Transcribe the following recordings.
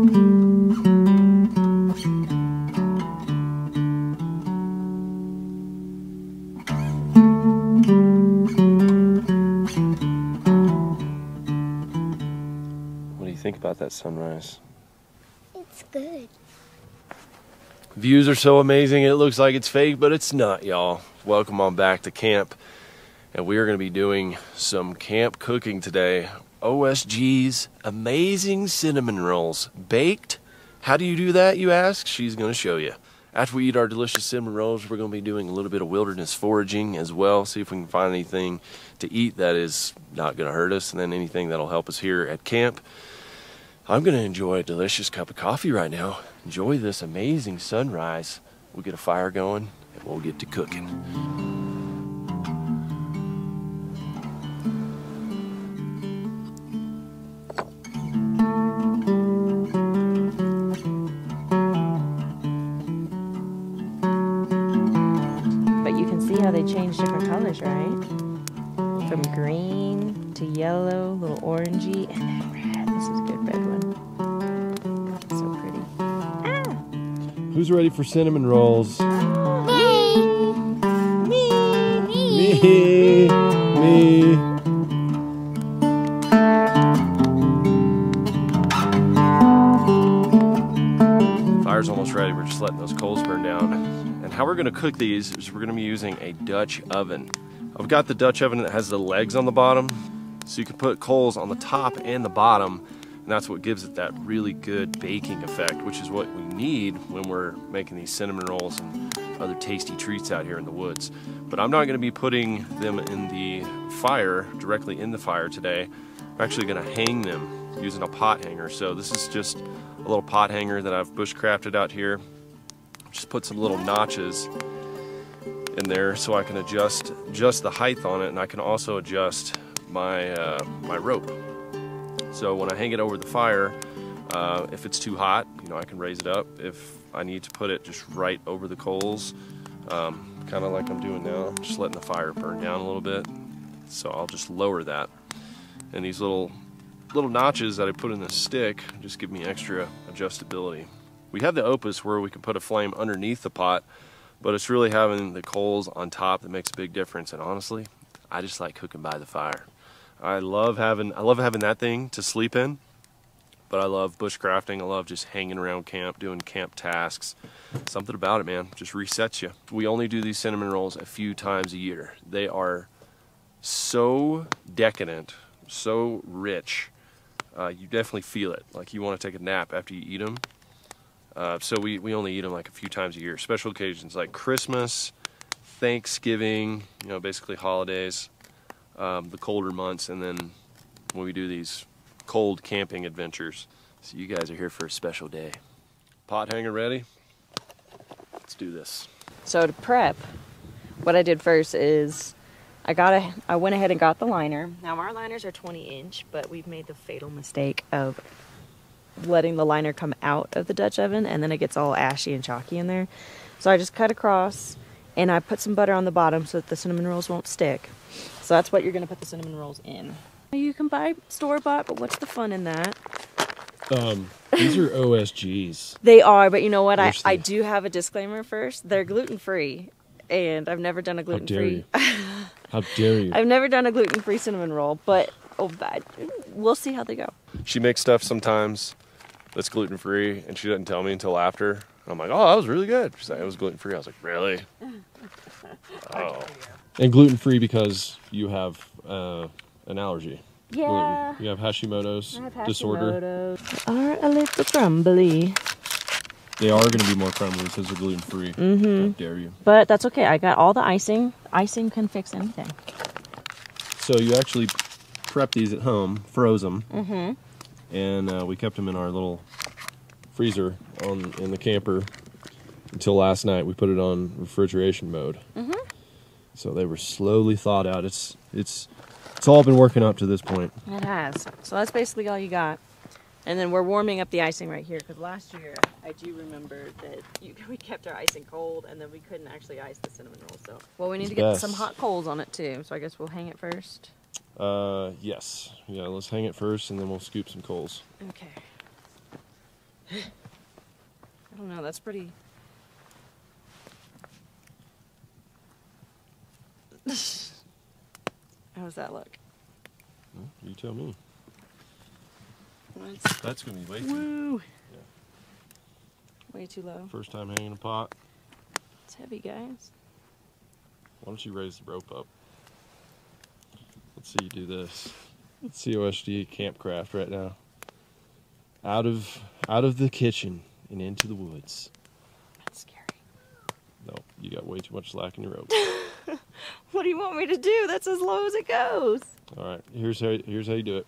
What do you think about that sunrise? It's good. Views are so amazing, it looks like it's fake, but it's not, y'all. Welcome on back to camp. And we are going to be doing some camp cooking today. OSG's amazing cinnamon rolls. Baked? How do you do that, you ask? She's going to show you. After we eat our delicious cinnamon rolls, we're going to be doing a little bit of wilderness foraging as well. See if we can find anything to eat that is not going to hurt us, and then anything that'll help us here at camp. I'm going to enjoy a delicious cup of coffee right now. Enjoy this amazing sunrise. We'll get a fire going, and we'll get to cooking. See how they change different colors, right? From green to yellow, little orangey, and then red. This is a good red one. So pretty. Ah! Who's ready for cinnamon rolls? Me. Me. Me. Fire's almost ready. We're just letting those coals burn down. And how we're going to cook these is we're going to be using a Dutch oven. I've got the Dutch oven that has the legs on the bottom, so you can put coals on the top and the bottom, and that's what gives it that really good baking effect, which is what we need when we're making these cinnamon rolls and other tasty treats out here in the woods. But I'm not going to be putting them in the fire, directly in the fire today. I'm actually going to hang them using a pot hanger. So this is just a little pot hanger that I've bushcrafted out here. Just put some little notches in there so I can adjust the height on it, and I can also adjust my my rope. So when I hang it over the fire, if it's too hot, you know, I can raise it up. If I need to put it just right over the coals, kind of like I'm doing now, I'm just letting the fire burn down a little bit. So I'll just lower that. And these little notches that I put in the stick just give me extra adjustability. We have the Opus where we can put a flame underneath the pot, but it's really having the coals on top that makes a big difference. And honestly, I just like cooking by the fire. I love having that thing to sleep in, but I love bushcrafting. I love just hanging around camp, doing camp tasks. Something about it, man, just resets you. We only do these cinnamon rolls a few times a year. They are so decadent, so rich. You definitely feel it. Like you want to take a nap after you eat them. So we only eat them like a few times a year. Special occasions like Christmas, Thanksgiving, you know, basically holidays, the colder months, and then when we do these cold camping adventures. So you guys are here for a special day. Pot hanger ready? Let's do this. So to prep, what I did first is I went ahead and got the liner. Now our liners are 20-inch, but we've made the fatal mistake of letting the liner come out of the Dutch oven, and then it gets all ashy and chalky in there. So I just cut across, and I put some butter on the bottom so that the cinnamon rolls won't stick. So that's what you're going to put the cinnamon rolls in. You can buy store-bought, but what's the fun in that? These are OSGs. They are, but you know what? I do have a disclaimer first. They're gluten-free, and I've never done a gluten-free. How dare you? I've never done a gluten-free cinnamon roll, but we'll see how they go. She makes stuff sometimes that's gluten-free, and she doesn't tell me until after. I'm like, oh, that was really good. She's like, it was gluten-free. I was like, really? Oh. And gluten-free because you have an allergy. Yeah. Gluten. You have Hashimoto's disorder. They are a little crumbly. They are going to be more crumbly because they're gluten-free. Mm-hmm. How dare you? But that's okay. I got all the icing. Icing can fix anything. So you actually prep these at home, froze them, mm-hmm. and we kept them in our little freezer in the camper until last night. We put it on refrigeration mode. Mm-hmm. So they were slowly thawed out. It's all been working up to this point. It has. So that's basically all you got. And then we're warming up the icing right here, because last year I do remember that we kept our icing cold, and then we couldn't actually ice the cinnamon roll. So, well, we need to get some hot coals on it too. So I guess we'll hang it first. Yes. Yeah, let's hang it first, and then we'll scoop some coals. Okay. I don't know, that's pretty... How does that look? Well, you tell me. What? That's gonna be way too. Woo! Yeah. Way too low. First time hanging a pot. It's heavy, guys. Why don't you raise the rope up? Let's see you do this. COSG Campcraft right now. Out of the kitchen and into the woods. That's scary. No, you got way too much slack in your rope. What do you want me to do? That's as low as it goes. All right, here's how you do it.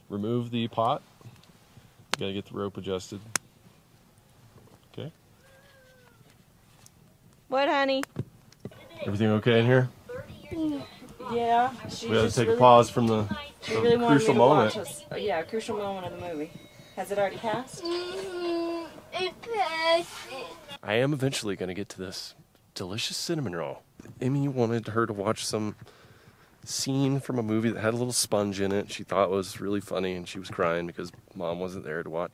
Remove the pot. You gotta get the rope adjusted. Okay. What, honey? Everything okay in here? Yeah. We gotta take a pause from the really wanted me crucial to moment. watch us. Yeah, crucial moment of the movie. Has it already passed? It passed. I am eventually gonna get to this delicious cinnamon roll. Amy wanted her to watch some scene from a movie that had a little sponge in it. She thought was really funny, and she was crying because mom wasn't there to watch,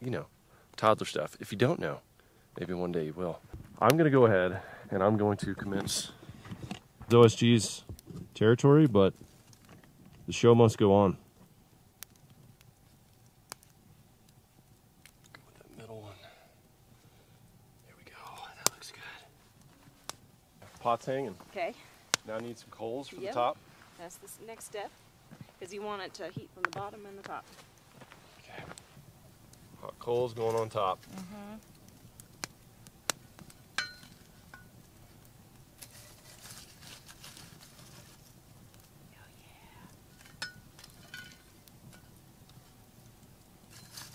toddler stuff. If you don't know, maybe one day you will. I'm gonna go ahead and I'm going to commence OSG's territory, but the show must go on. Go with that middle one. There we go. That looks good. Pot's hanging. Okay. Now I need some coals for Yep. the top. That's the next step. Because you want it to heat from the bottom and the top. Okay. Hot coals going on top. Mm-hmm.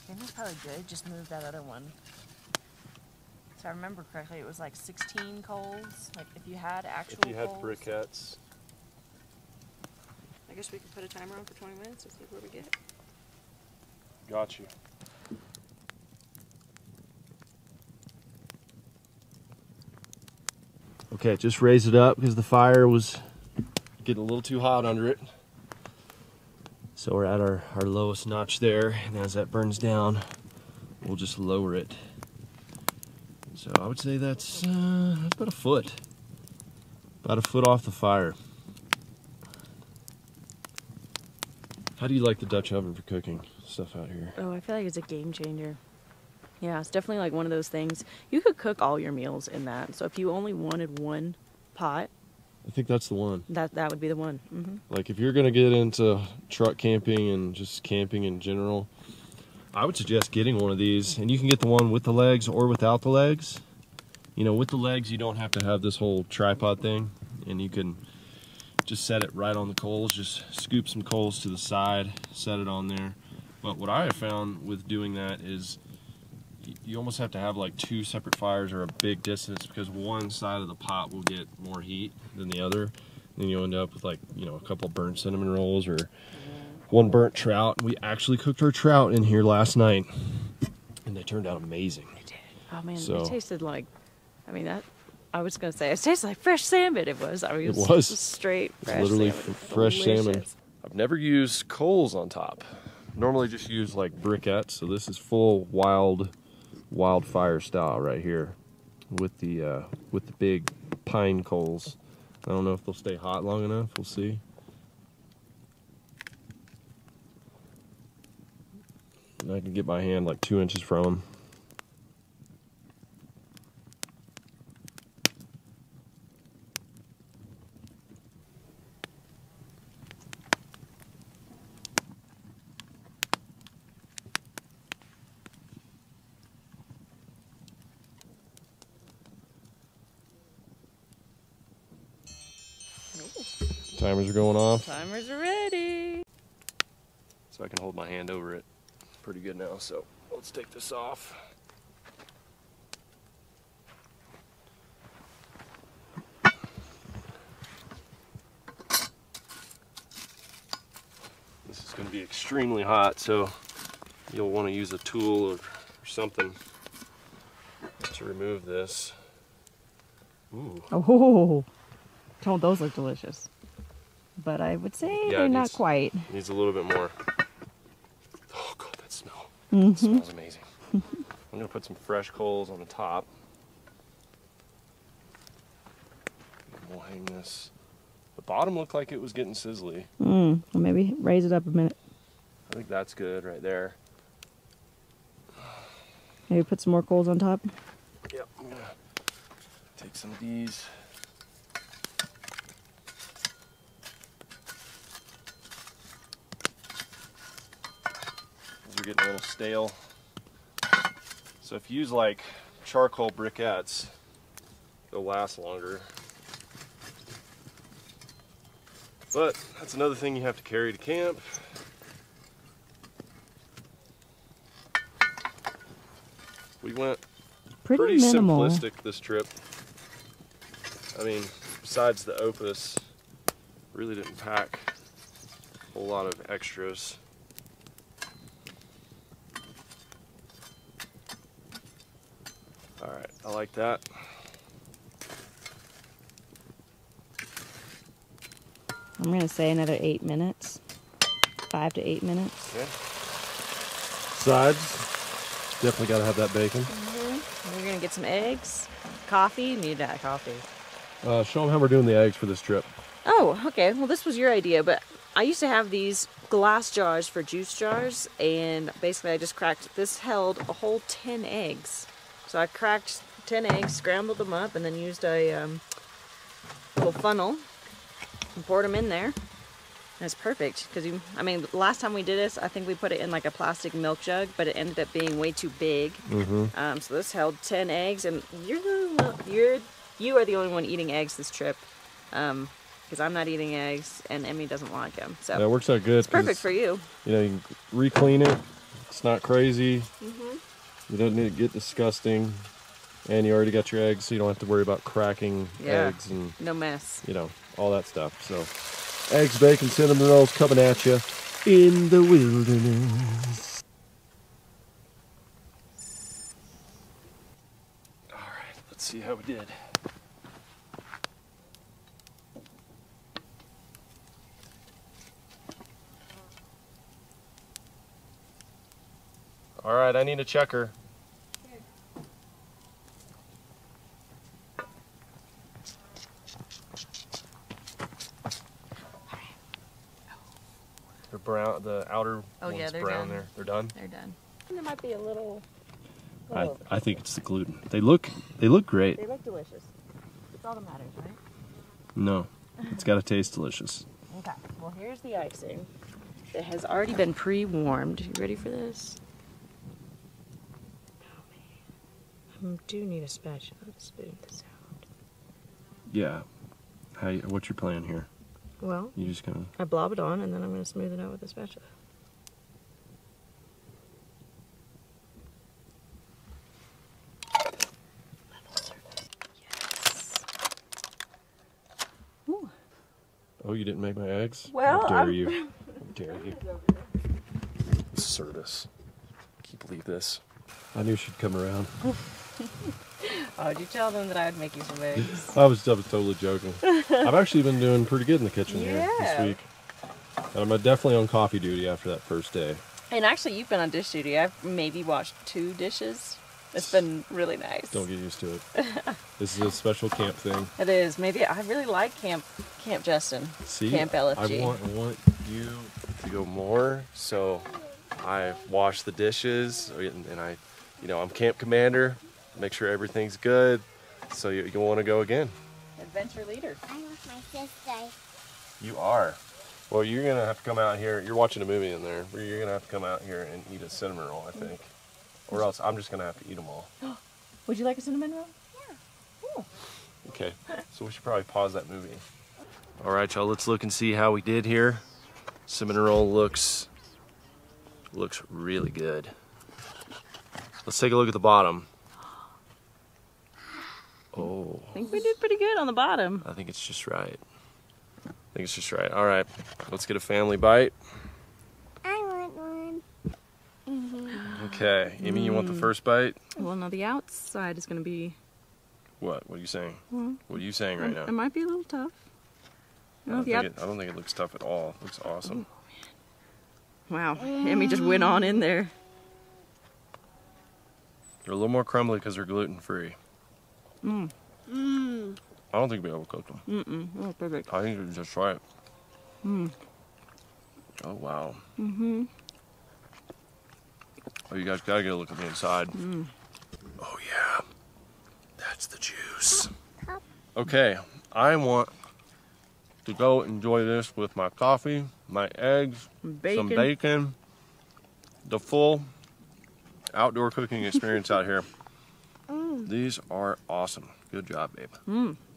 It's probably good. Just move that other one. So I remember correctly, it was like 16 coals. Like if you had actual If you had coals. briquettes. I guess we could put a timer on for 20 minutes and see where we get. Got you. Okay, just raise it up because the fire was getting a little too hot under it. So we're at our lowest notch there, and as that burns down, we'll just lower it. So I would say that's about a foot. About a foot off the fire. How do you like the Dutch oven for cooking stuff out here? Oh, I feel like it's a game changer. Yeah, it's definitely like one of those things. You could cook all your meals in that. So if you only wanted one pot, I think that's the one. that would be the one. Mm-hmm. Like if you're gonna get into truck camping and just camping in general, I would suggest getting one of these. And you can get the one with the legs or without the legs. You know, with the legs you don't have to have this whole tripod thing, and you can just set it right on the coals. Just scoop some coals to the side, set it on there. But what I have found with doing that is you almost have to have like two separate fires or a big distance, because one side of the pot will get more heat than the other. Then you end up with like, a couple burnt cinnamon rolls or one burnt trout. We actually cooked our trout in here last night, and they turned out amazing. They did. Oh man, So- it tasted like, I was gonna say it tasted like fresh salmon. It was. I mean, It was. straight It's fresh literally salmon. fresh salmon. Delicious. I've never used coals on top. Normally just use like briquettes. So this is full wildfire style right here with the big pine coals. I don't know if they'll stay hot long enough. We'll see. And I can get my hand like 2 inches from them. Timers are going off. Timers are ready. So I can hold my hand over it pretty good now. So let's take this off. This is going to be extremely hot, so you'll want to use a tool or something to remove this. Ooh. Oh, don't those look delicious? But I would say Yeah, they're it not needs- quite. Needs a little bit more. Oh god, that smell. Mm-hmm. It smells amazing. I'm gonna put some fresh coals on the top. We'll hang this. The bottom looked like it was getting sizzly. Well, maybe raise it up a minute. I think that's good right there. Maybe put some more coals on top. Yep, I'm gonna take some of these. These are getting a little stale. So if you use like charcoal briquettes, they'll last longer. But that's another thing you have to carry to camp. We went pretty minimal. simplistic this trip. I mean, besides the Opus, really didn't pack a whole lot of extras. All right, I like that. I'm going to say another 8 minutes. 5 to 8 minutes. Okay. Sides, definitely got to have that bacon. We're going to get some eggs. Coffee. Need that coffee. Show them how we're doing the eggs for this trip. Oh, okay. Well, this was your idea, but I used to have these glass jars for juice jars, and basically I just cracked, this held a whole 10 eggs. So I cracked 10 eggs, scrambled them up, and then used a little funnel and poured them in there. And it's perfect, because I mean, the last time we did this, I think we put it in like a plastic milk jug, but it ended up being way too big. So this held 10 eggs, and you are the only one eating eggs this trip. Because I'm not eating eggs and Emmy doesn't like them. So yeah, it works out good. It's perfect for you. You know, you can re-clean it. It's not crazy. You don't need to get disgusting. And you already got your eggs, so you don't have to worry about cracking eggs and no mess. You know, all that stuff. So, eggs, bacon, cinnamon rolls coming at you in the wilderness. All right, let's see how we did. All right, I need a checker. They're brown. The outer one's they're brown done. there. They're done. They're done. And there might be a little. I think it's the gluten. They look great. They look delicious. That's all that matters, right? No, it's got to taste delicious. Okay. Well, here's the icing. It has already been pre-warmed. You ready for this? Oh man, I do need a spatula to spoon this out. Yeah. What's your plan here? Well, You just gonna. I blob it on, and then I'm going to smooth it out with a spatula. Level surface. Yes. Ooh. Oh, you didn't make my eggs? Well, how dare you? How dare you? Service. Can you believe this? I knew she'd come around. Oh, did you tell them that I would make you some eggs? I was totally joking. I've actually been doing pretty good in the kitchen here this week. And I'm definitely on coffee duty after that first day. And actually, you've been on dish duty. I've maybe washed 2 dishes. It's been really nice. Don't get used to it. This is a special camp thing. It is. Maybe I really like Camp Justin. See, Camp LFG. I want you to go more, so I wash the dishes, and I'm camp commander. Make sure everything's good, so you want to go again. Adventure leader. I'm with my sister. You are. Well, you're gonna have to come out here. You're watching a movie in there. You're gonna have to come out here and eat a cinnamon roll, I think, or else I'm just gonna have to eat them all. Would you like a cinnamon roll? Yeah. Cool. Okay, so we should probably pause that movie. All right, y'all. Let's look and see how we did here. Cinnamon roll looks really good. Let's take a look at the bottom. Oh. I think we did pretty good on the bottom. I think it's just right. All right, let's get a family bite. I want one. Okay, Amy, you want the first bite? Well, no, the outside is going to be... What? What are you saying? Well, What are you saying right now? It might be a little tough. I don't think it looks tough at all. It looks awesome. Wow, Emmy just went on in there. They're a little more crumbly because they're gluten-free. Mmm. Mmm. I don't think we overcooked them. Oh, perfect. I think they're just right. Mmm. Oh, wow. Mm-hmm. Oh, you guys gotta get a look at the inside. Mm. Oh, yeah. That's the juice. Okay, I want to go enjoy this with my coffee, my eggs, some bacon, the full outdoor cooking experience out here. These are awesome. Good job, babe.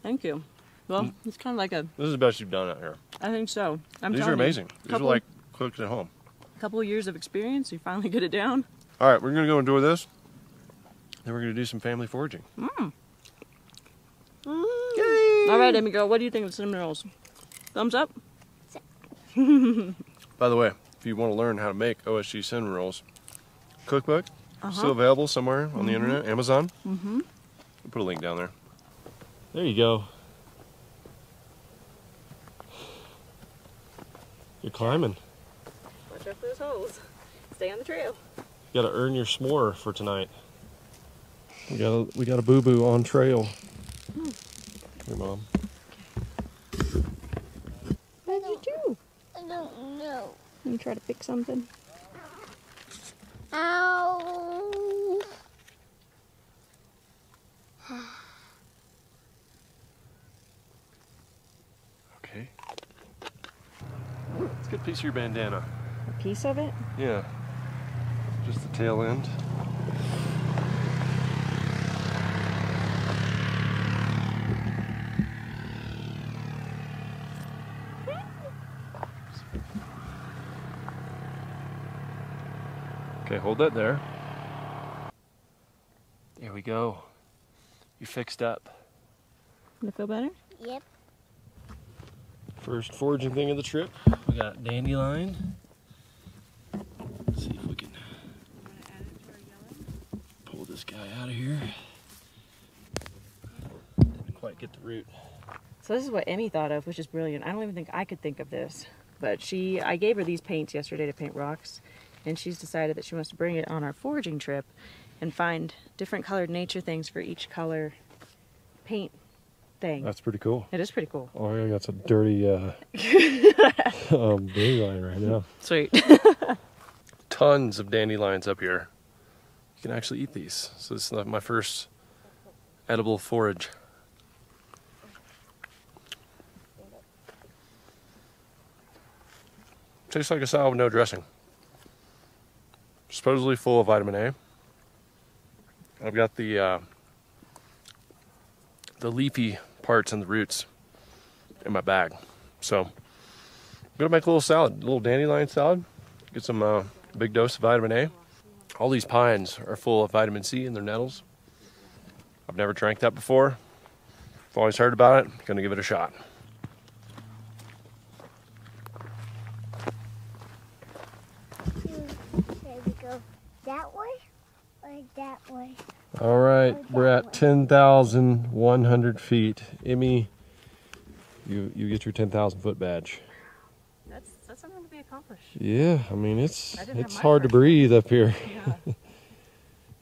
Thank you. Well, it's kind of like a... This is the best you've done out here. I think so. These are amazing. These are like cooked at home. A couple of years of experience, you finally get it down. All right, we're going to go enjoy this. Then we're going to do some family foraging. All right, Amy girl, what do you think of cinnamon rolls? Thumbs up? By the way, if you want to learn how to make OSG cinnamon rolls, cookbook, still available somewhere on the internet, Amazon. We'll put a link down there. There you go. You're climbing. Watch out for those holes. Stay on the trail. You gotta earn your s'more for tonight. We got a boo-boo on trail. Here, Mom. What did you do? I don't know. You try to pick something? Ow. Okay. It's a good piece of your bandana. A piece of it? Yeah. Just the tail end. Okay, hold that there. There we go. You fixed up. Does it feel better? Yep. First foraging thing of the trip. We got dandelion. Let's see if we can pull this guy out of here. Didn't quite get the root. So this is what Emmy thought of, which is brilliant. I don't even think I could think of this. But I gave her these paints yesterday to paint rocks. And she's decided that she wants to bring it on our foraging trip and find different colored nature things for each color paint thing. That's pretty cool. It is pretty cool. Oh, I got some dirty dandelion right now. Sweet. Tons of dandelions up here. You can actually eat these. So this is my first edible forage. Tastes like a salad with no dressing. Supposedly full of vitamin A. I've got the leafy parts and the roots in my bag. So I'm gonna make a little salad, a little dandelion salad. Get some big dose of vitamin A. All these pines are full of vitamin C in their nettles. I've never drank that before. I've always heard about it. Gonna give it a shot. Should we go that way or that way? All right, we're at 10,100 feet. Emmy, you get your 10,000 foot badge. That's something to be accomplished. Yeah, I mean it's I didn't have my hard to first breathe up here. Yeah.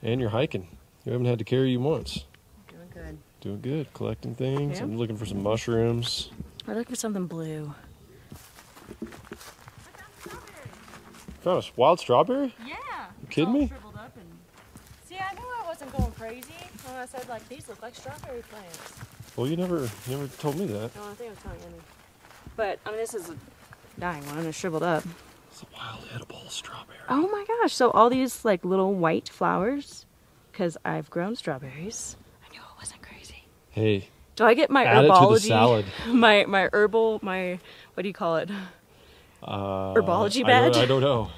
And you're hiking. You haven't had to carry you once. Doing good. Doing good, collecting things. Yeah. I'm looking for some mushrooms. I look for something blue. Found a wild strawberry? Yeah. You kidding me? Shriveled up and... See, I knew I wasn't going crazy when I said like these look like strawberry plants. Well, you never told me that. No, I think I was telling Emmy. But I mean, this is a dying one. It's shriveled up. It's a wild edible strawberry. Oh my gosh! So all these like little white flowers, because I've grown strawberries. I knew it wasn't crazy. Hey, Do I get my add it to the herbology? salad. My herbal, my what do you call it? Herbology badge? I don't know.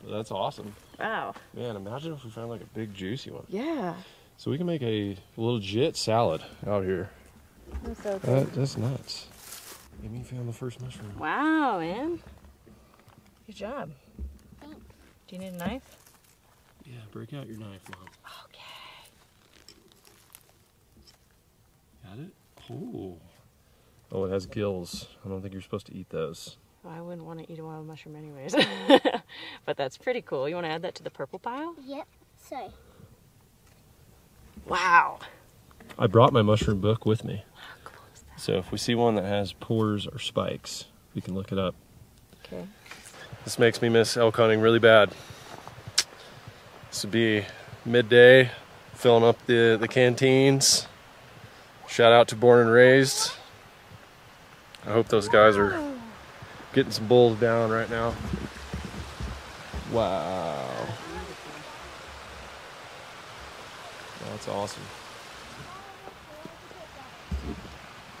That's awesome. Wow. Man, imagine if we found like a big juicy one. Yeah. So we can make a legit salad out here. That's so cool. That's nuts. Amy found the first mushroom. Wow, man. Good job. Thanks. Do you need a knife? Yeah, break out your knife, Mom. Okay. Got it? Oh. Oh, it has gills. I don't think you're supposed to eat those. Well, I wouldn't want to eat a wild mushroom anyways. But that's pretty cool. You want to add that to the purple pile? Yep. So, Wow. I brought my mushroom book with me. So if we see one that has pores or spikes, we can look it up. Okay. This makes me miss elk hunting really bad. This would be midday, filling up the canteens. Shout out to Born and Raised. I hope those guys are getting some bulls down right now. Wow. That's awesome.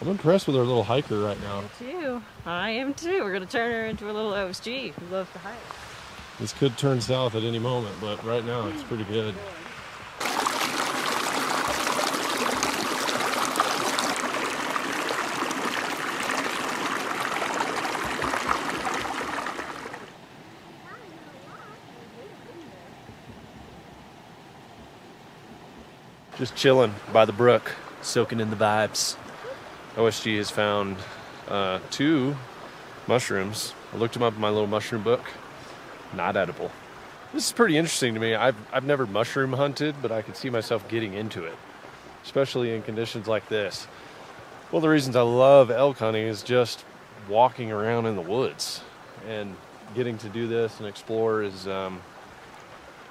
I'm impressed with our little hiker right now. Me too. I am too. We're going to turn her into a little OSG who loves to hike. This could turn south at any moment, but right now it's pretty good. Just chilling by the brook, soaking in the vibes. OSG has found 2 mushrooms. I looked them up in my little mushroom book. Not edible. This is pretty interesting to me. I've never mushroom hunted, but I could see myself getting into it, especially in conditions like this. One of the reasons I love elk hunting is just walking around in the woods, and getting to do this and explore is, well,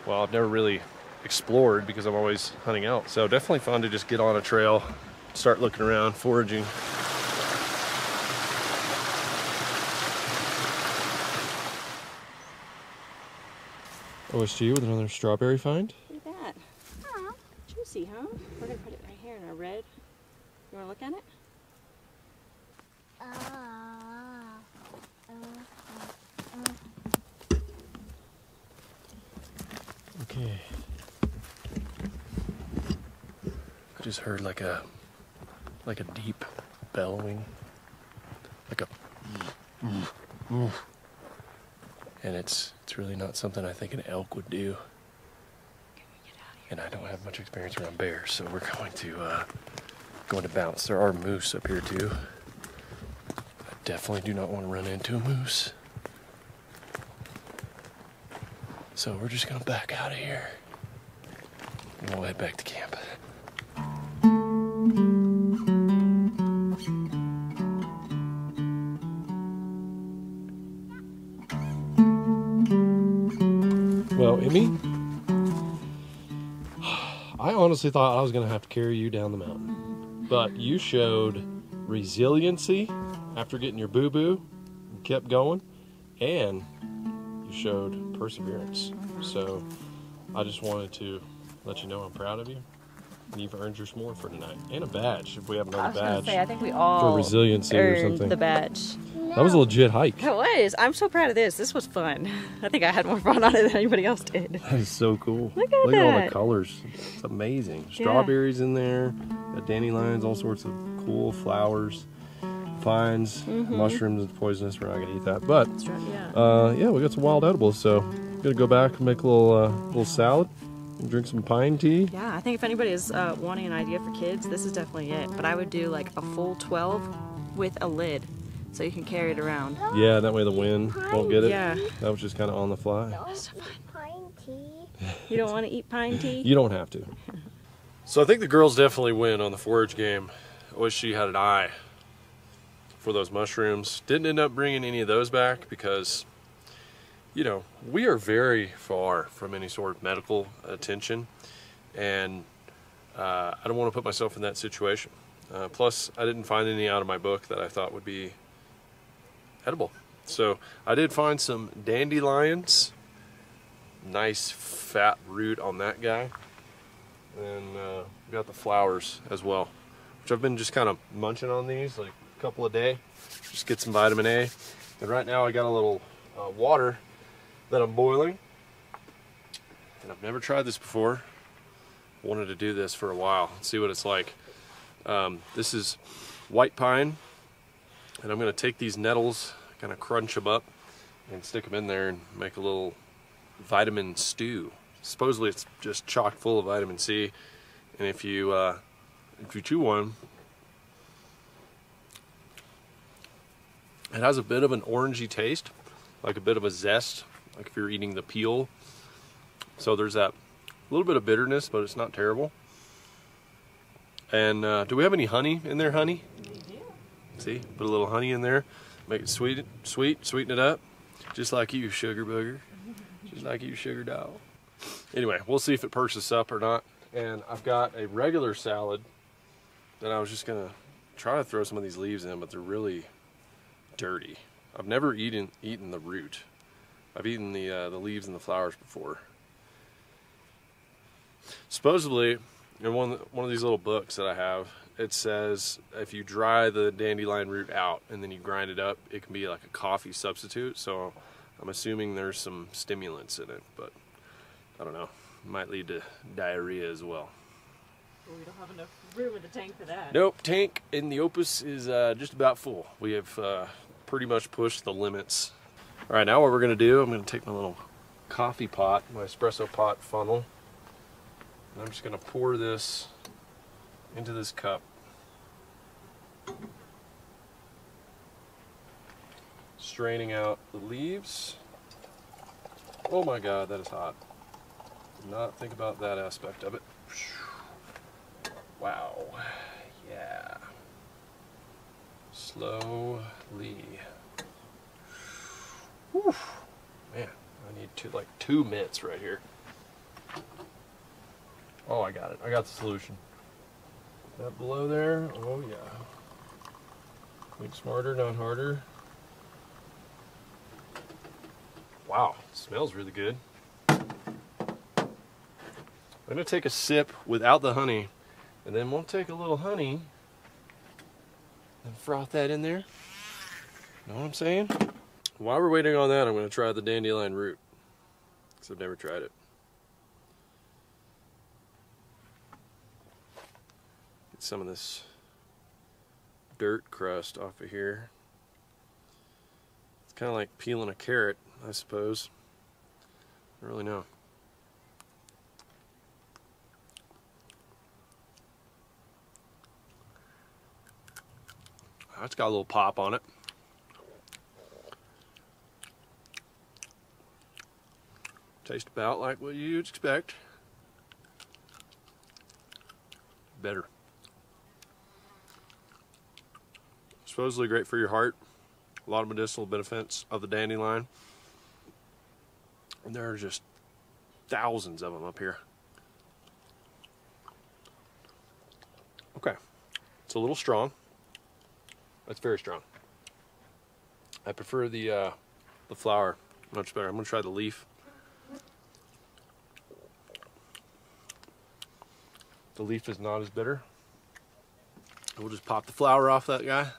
I've never really explored because I'm always hunting elk. So definitely fun to just get on a trail, start looking around, foraging. OSG with another strawberry find. Look at that. Aw, juicy, huh? We're going to put it right here in our red. You want to look at it? Okay. I just heard like a deep bellowing, like a, and it's really not something I think an elk would do. And I don't have much experience around bears, so we're going to bounce. There are moose up here too. I definitely do not want to run into a moose. So we're just gonna back out of here and we'll head back to camp. Well, Emmy, I honestly thought I was gonna have to carry you down the mountain, but you showed resiliency after getting your boo-boo, and kept going, and you showed perseverance. So I just wanted to let you know I'm proud of you. You've earned your s'more for tonight, and a badge if we have another I was going badge to say, I think we all for resiliency or earned something. the badge. That was a legit hike. It was. I'm so proud of this. This was fun. I think I had more fun on it than anybody else did. That is so cool. Look at all the that. colors. It's amazing. Strawberries in there, got dandelions, all sorts of cool flowers, vines, mushrooms. It's poisonous. We're not gonna eat that. But That's right, yeah. yeah, we got some wild edibles. So gonna go back and make a little salad and drink some pine tea. Yeah, I think if anybody is wanting an idea for kids, this is definitely it. But I would do like a full 12 with a lid, so you can carry it around. Yeah, that way the wind won't get it. Yeah. That was just kind of on the fly. That's so fun. Pine tea. You don't want to eat pine tea? You don't have to. So I think the girls definitely win on the forage game. OSG had an eye for those mushrooms. Didn't end up bringing any of those back because, you know, we are very far from any sort of medical attention, and I don't want to put myself in that situation. Plus, I didn't find any out of my book that I thought would be edible. So I did find some dandelions. Nice fat root on that guy. And we got the flowers as well, which I've been just kind of munching on these like a couple a day. Just get some vitamin A. And right now I got a little water that I'm boiling. And I've never tried this before. Wanted to do this for a while, see what it's like. This is white pine, and I'm going to take these nettles, kind of crunch them up, and stick them in there and make a little vitamin stew. Supposedly it's just chock full of vitamin C, and if you chew one, it has a bit of an orangey taste, like a bit of a zest, like if you're eating the peel. So there's that little bit of bitterness, but it's not terrible. And do we have any honey in there, honey? We do. See, put a little honey in there, make it sweet, sweeten it up, just like you, sugar booger, just like you, sugar dog. Anyway, we'll see if it perks us up or not. And I've got a regular salad that I was just gonna try to throw some of these leaves in, but they're really dirty. I've never eaten the root. I've eaten the leaves and the flowers before. Supposedly, in one of these little books that I have, it says if you dry the dandelion root out and then you grind it up, it can be like a coffee substitute. So I'm assuming there's some stimulants in it, but I don't know. It might lead to diarrhea as well. Well, we don't have enough room in the tank for that. Nope, tank in the Opus is just about full. We have pretty much pushed the limits. All right, now what we're gonna do, I'm gonna take my little coffee pot, my espresso pot funnel, and I'm just gonna pour this into this cup. Straining out the leaves. Oh my God, that is hot. Did not think about that aspect of it. Wow, yeah. Slowly. Whew. Man, I need like 2 mitts right here. Oh, I got it. I got the solution. That below there, oh yeah. Think smarter, not harder. Wow, it smells really good. I'm gonna take a sip without the honey, and then we'll take a little honey and froth that in there. Know what I'm saying? While we're waiting on that, I'm gonna try the dandelion root, because I've never tried it. Get some of this dirt crust off of here. It's kind of like peeling a carrot, I suppose. I don't really know. It's got a little pop on it. Tastes about like what you'd expect. Better. Supposedly great for your heart. A lot of medicinal benefits of the dandelion. And there are just thousands of them up here. Okay. It's a little strong. That's very strong. I prefer the flower much better. I'm gonna try the leaf. The leaf is not as bitter. We'll just pop the flower off that guy.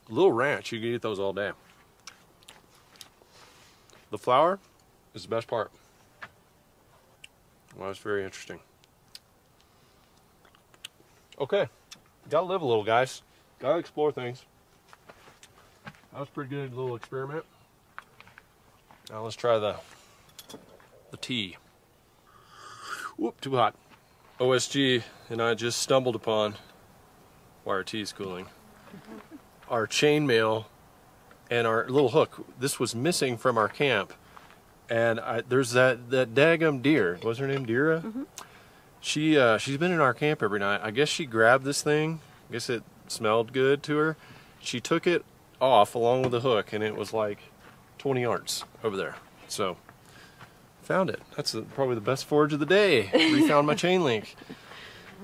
A little ranch, you can eat those all day. The flower is the best part. Well, that's very interesting. Okay, gotta live a little, guys. Gotta explore things. That was a pretty good little experiment. Now let's try the tea. Whoop, too hot. OSG and I just stumbled upon, while our tea is cooling, our chainmail and our little hook. This was missing from our camp. And there's that daggum deer. What's her name, Dira? Mm-hmm. She's been in our camp every night. I guess she grabbed this thing. I guess it smelled good to her. She took it off along with the hook, and it was like 20 yards over there. So found it. That's probably the best forage of the day. Refound my chain link.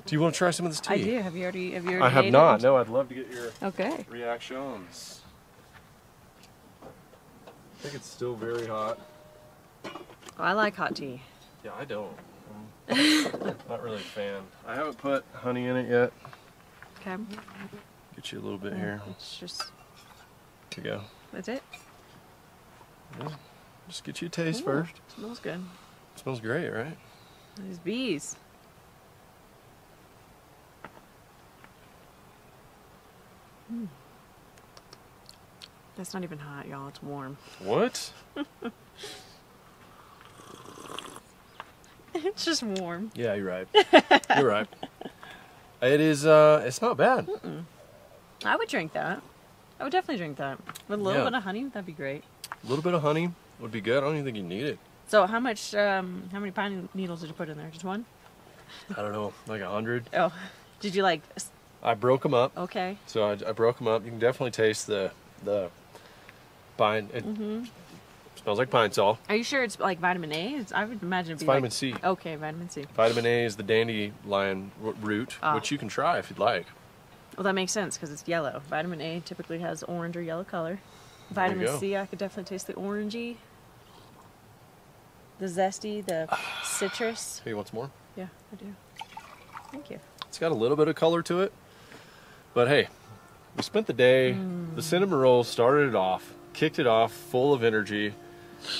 Do you want to try some of this tea? I do. Have you already I have made not. it? No, I'd love to get your Okay. reactions. I think it's still very hot. Oh, I like hot tea. Yeah, I don't. Not really a fan. I haven't put honey in it yet. Okay. Get you a little bit here. It's just. Here you go. That's it. Yeah. Just get you a taste Ooh, first. Smells good. Smells great, right? These bees. That's not even hot, y'all. It's warm. What? It's just warm. Yeah, you're right. You're right. It is. It's not bad. I would drink that. I would definitely drink that. With a little Yeah. bit of honey, that'd be great. A little bit of honey would be good. I don't even think you need it. So how many pine needles did you put in there? Just one? I don't know, like 100. Oh, did you like? I broke them up. Okay. So I broke them up. You can definitely taste the pine. It smells like pine sol. Are you sure it's like vitamin A? I would imagine it'd be Vitamin like, C. Okay, vitamin C. Vitamin A is the dandelion root, which you can try if you'd like. Well, that makes sense because it's yellow. Vitamin A typically has orange or yellow color. Vitamin C, I could definitely taste the orangey, the zesty, the citrus. Hey, you want some more? Yeah, I do. Thank you. It's got a little bit of color to it, but hey, we spent the day. The cinnamon roll started it off, kicked it off, full of energy.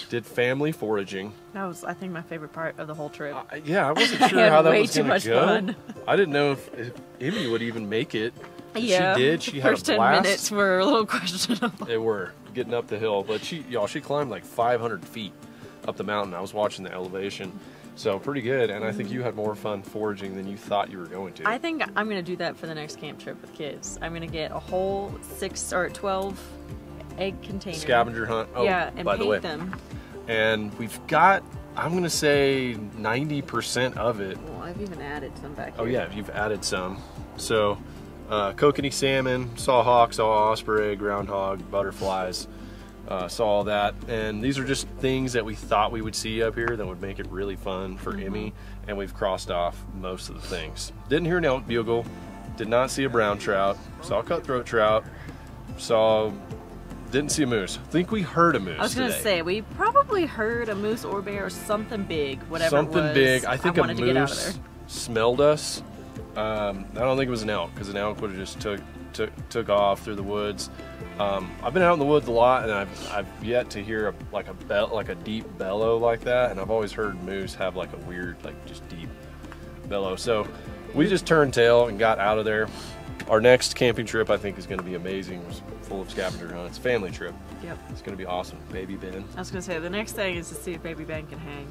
Did family foraging. That was, I think, my favorite part of the whole trip. Yeah, I wasn't sure how that was going to go. Fun. I didn't know if Emmy would even make it. Yeah, she did. She had a blast. First 10 minutes were a little questionable. They were getting up the hill, but she climbed like 500 feet up the mountain. I was watching the elevation, so pretty good. And I think you had more fun foraging than you thought you were going to. I think I'm going to do that for the next camp trip with kids. I'm going to get a whole 6 or 12 egg container. Scavenger hunt. Oh, yeah, and by the way. paint them. And we've got, I'm going to say 90% of it. Well, I've even added some back here. Oh yeah, you've added some. So, kokanee salmon, saw hawk, saw osprey, groundhog, butterflies, saw all that. And these are just things that we thought we would see up here that would make it really fun for Emmy. And we've crossed off most of the things. Didn't hear an elk bugle, did not see a brown trout, saw a cutthroat trout, didn't see a moose. I think we heard a moose. I was going to say, we probably heard a moose or bear or something big, whatever something it was. Big. I think a wanted to get out of moose there. smelled us. I don't think it was an elk, because an elk would have just took off through the woods. I've been out in the woods a lot, and I've yet to hear like a deep bellow like that. And I've always heard moose have like a weird, like just deep bellow. So we just turned tail and got out of there. Our next camping trip, I think, is going to be amazing. It's full of scavenger hunts. Family trip. Yep. It's going to be awesome. Baby Ben. I was going to say, the next thing is to see if Baby Ben can hang.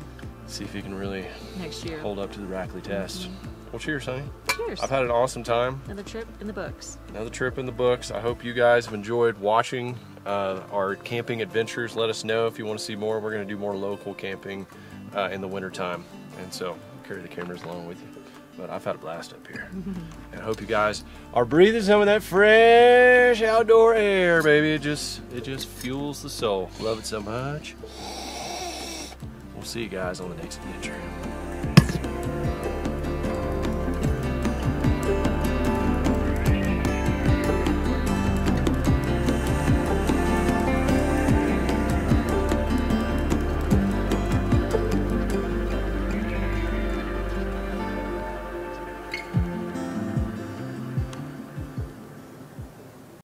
See if he can really next year hold up to the Rackley test. Well, cheers, honey. Cheers. I've had an awesome time. Another trip in the books. Another trip in the books. I hope you guys have enjoyed watching our camping adventures. Let us know if you want to see more. We're going to do more local camping in the wintertime. And so I'll carry the cameras along with you. But I've had a blast up here. And I hope you guys are breathing some of that fresh outdoor air, baby. It just fuels the soul. Love it so much. We'll see you guys on the next adventure.